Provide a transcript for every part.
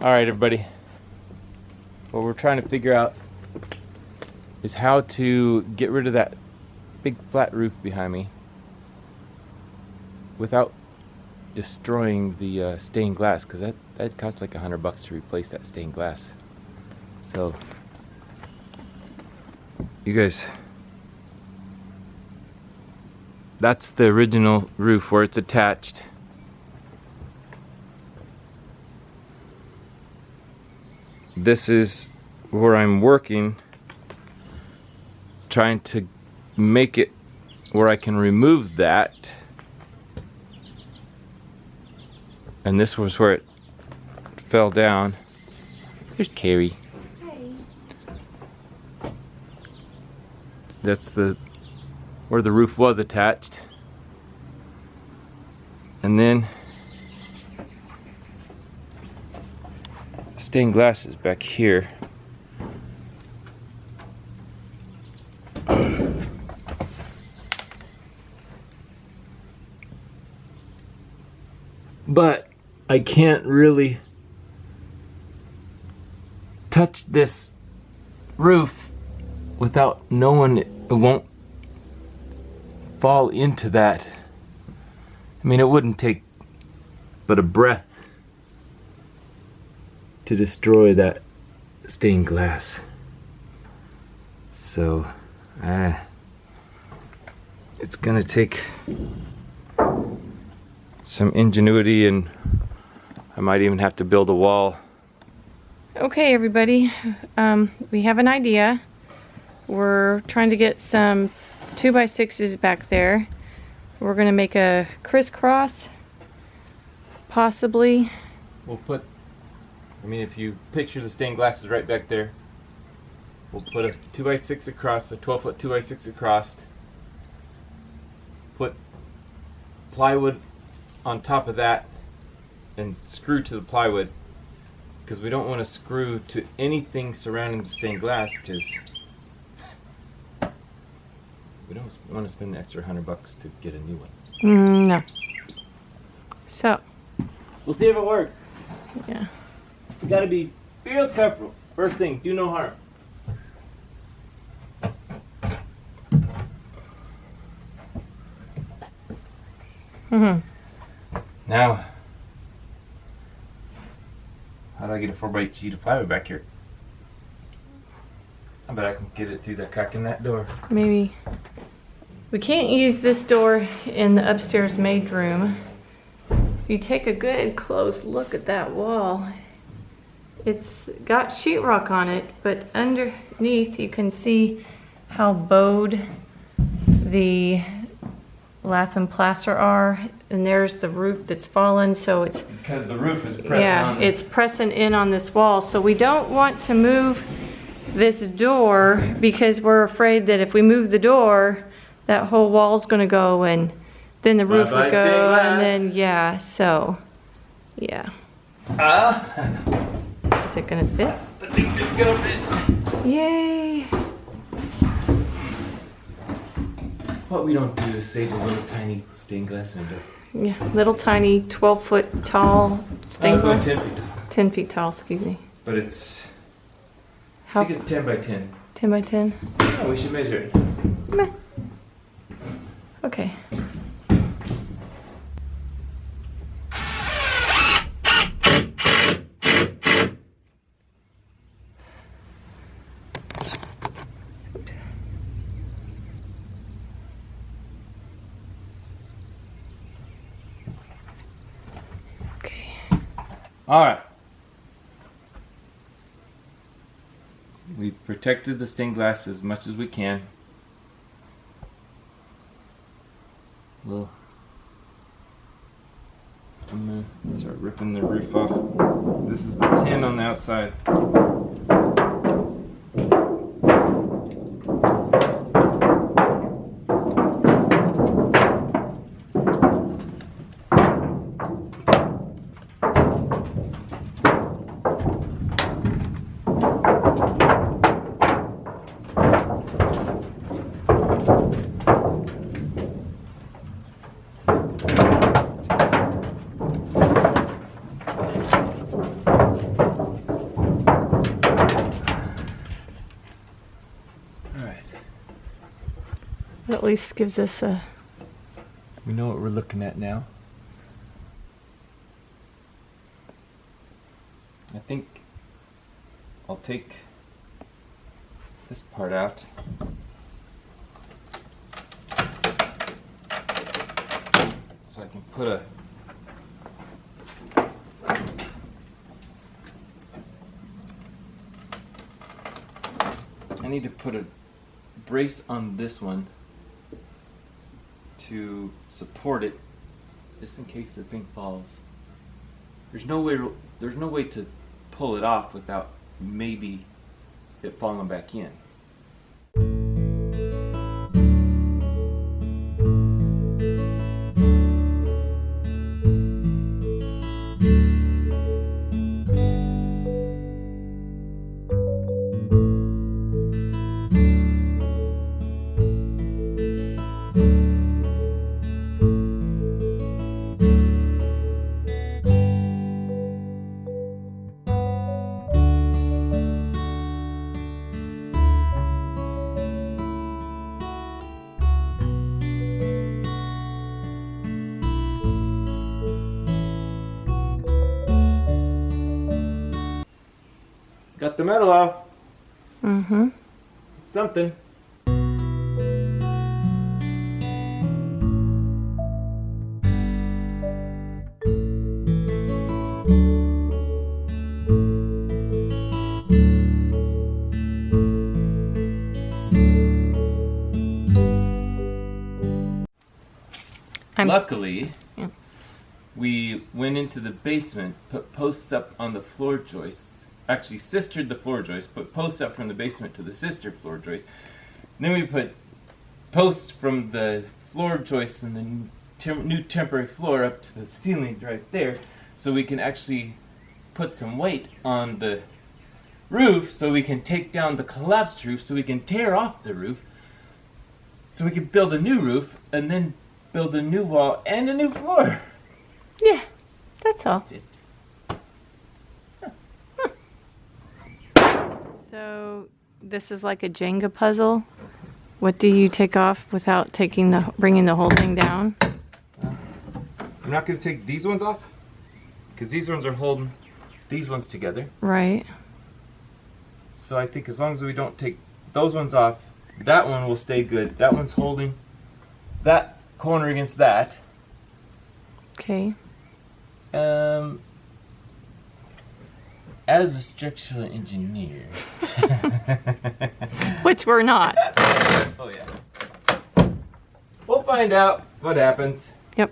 Alright everybody, what we're trying to figure out is how to get rid of that big flat roof behind me without destroying the stained glass, because that costs like $100 to replace that stained glass. So you guys, that's the original roof where it's attached. This is where I'm working, trying to make it where I can remove that. And this was where it fell down. Here's Carrie. Hey. That's where the roof was attached. And then stained glass is back here. But I can't really touch this roof without knowing it won't fall into that. I mean, it wouldn't take but a breath to destroy that stained glass. So it's gonna take some ingenuity, and I might even have to build a wall. Okay, everybody, we have an idea. We're trying to get some 2x6s back there. We're gonna make a crisscross, possibly. We'll put, I mean, if you picture the stained glass is right back there, we'll put a 2x6 across, a 12-foot 2x6 across, put plywood on top of that, and screw to the plywood, because we don't want to screw to anything surrounding the stained glass, because we don't want to spend the extra $100 to get a new one. No. So. We'll see if it works. Yeah. You gotta be real careful. First thing, do no harm. Now, how do I get a 4x8 sheet of plywood back here? I bet I can get it through that crack in that door. Maybe. We can't use this door in the upstairs maid room. If you take a good close look at that wall, it's got sheetrock on it, but underneath you can see how bowed the lath and plaster are, and there's the roof that's fallen, so it's because the roof is pressing on. It's pressing in on this wall. So we don't want to move this door because we're afraid that if we move the door, that whole wall's going to go, and then the roof would go, and then yeah. So yeah. Is it going to fit? I think it's gonna fit. Yay! What we don't do is save a little tiny stained glass window. Yeah, little tiny 12-foot tall stained glass. 10 feet tall. 10 feet tall, excuse me. But it's, How? I think it's 10 by 10. 10 by 10? Oh, we should measure it. Meh. Okay. All right. We've protected the stained glass as much as we can. Well, I'm gonna start ripping the roof off. This is the tin on the outside. least gives us a... We know what we're looking at now. I think I'll take this part out. So I can put a I need to put a brace on this one to support it, just in case the thing falls. There's no way to pull it off without maybe it falling back in. Got the metal off. Mm-hmm. It's something. Luckily, we went into the basement, put posts up on the floor joists. Actually, sistered the floor joist, put posts up from the basement to the sister floor joist. Then we put posts from the floor joist and the new temporary floor up to the ceiling right there, so we can actually put some weight on the roof, so we can take down the collapsed roof, so we can tear off the roof, so we can build a new roof, and then build a new wall and a new floor. Yeah, that's all. That's it. So this is like a Jenga puzzle. What do you take off without bringing the whole thing down? I'm not going to take these ones off, because these ones are holding these ones together. Right. So I think as long as we don't take those ones off, that one will stay good. That one's holding that corner against that. Okay. As a structural engineer. Which we're not. Oh yeah. We'll find out what happens. Yep.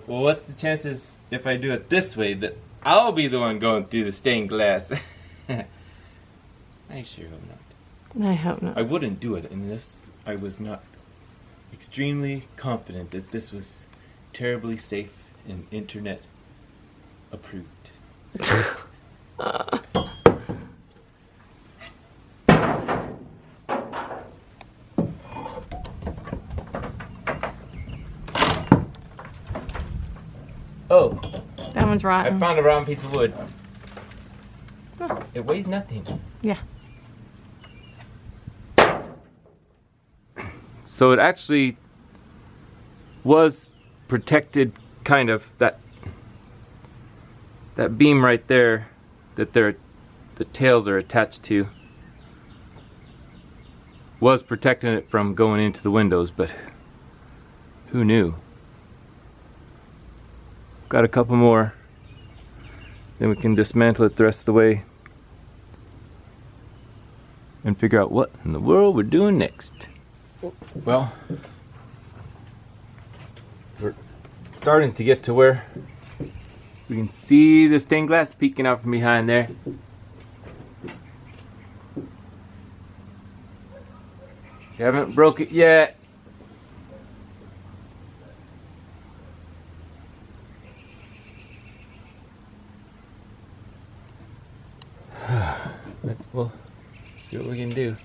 Well, what's the chances if I do it this way that I'll be the one going through the stained glass? I sure hope not. I hope not. I wouldn't do it unless I was not extremely confident that this was terribly safe and internet approved. Oh, That one's I rotten. found a round piece of wood. Oh. It weighs nothing. Yeah. So it actually was protected, kind of, that beam right there that the tails are attached to was protecting it from going into the windows, but who knew? Got a couple more, then we can dismantle it the rest of the way and figure out what in the world we're doing next. Well, we're starting to get to where we can see the stained glass peeking out from behind there. You haven't broke it yet. But we'll see what we can do.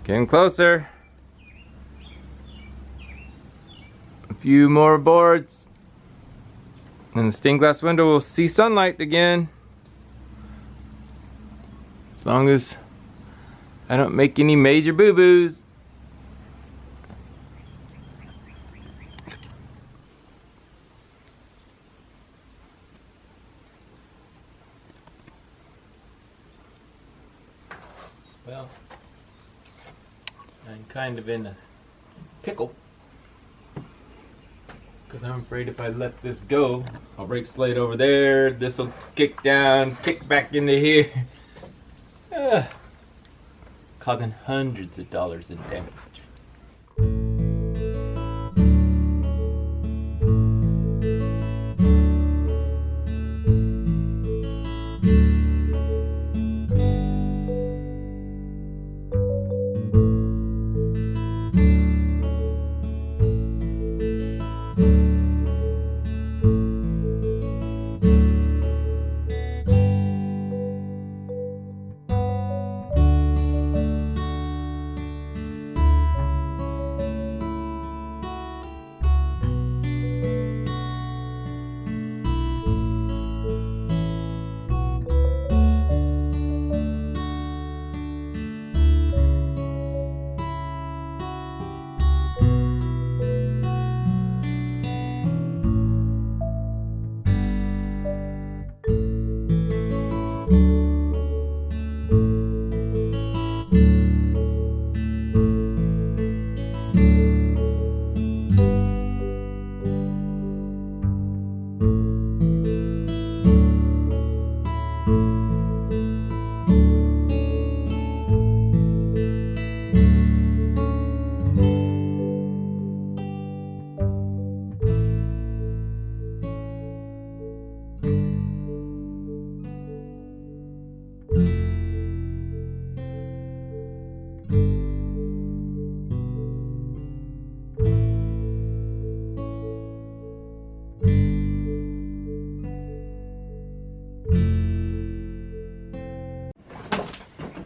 Getting closer. A few more boards. And the stained glass window will see sunlight again. As long as I don't make any major boo-boos. Well, I'm kind of in a pickle, because I'm afraid if I let this go, I'll break slate over there, this will kick down, kick back into here, causing hundreds of dollars in damage.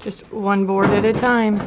Just one board at a time.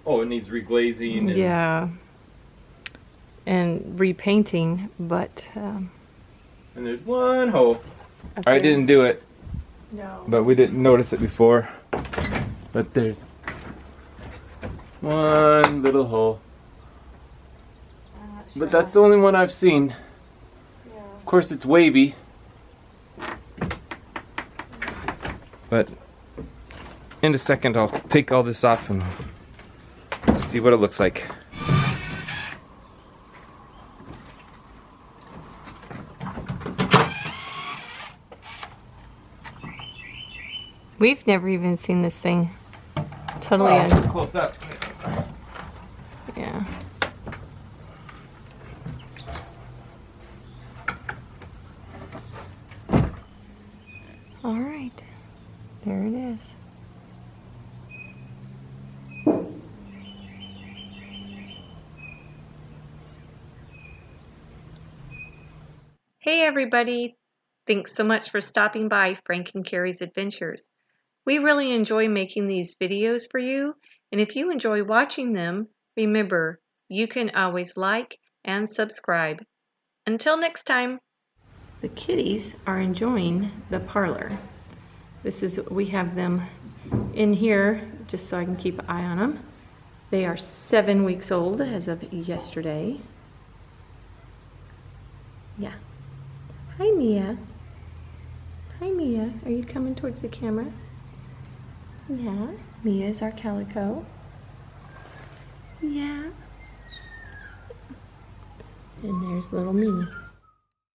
Oh, it needs reglazing. And Yeah. And repainting, but and there's one hole. up I there. didn't do it, No. but we didn't notice it before. But there's one little hole. But that's the only one I've seen. Yeah. Of course, it's wavy. But in a second, I'll take all this off and see what it looks like. We've never even seen this thing. Totally Close up. yeah. All right. There it is. Hey everybody. Thanks so much for stopping by Frank and Carrie's Adventures. We really enjoy making these videos for you, and if you enjoy watching them, remember, you can always like and subscribe. Until next time. The kitties are enjoying the parlor. We have them in here just so I can keep an eye on them. They are 7 weeks old as of yesterday. Yeah. Hi Mia. Hi Mia. Are you coming towards the camera? Yeah, Mia is our calico. Yeah. And there's little Mimi.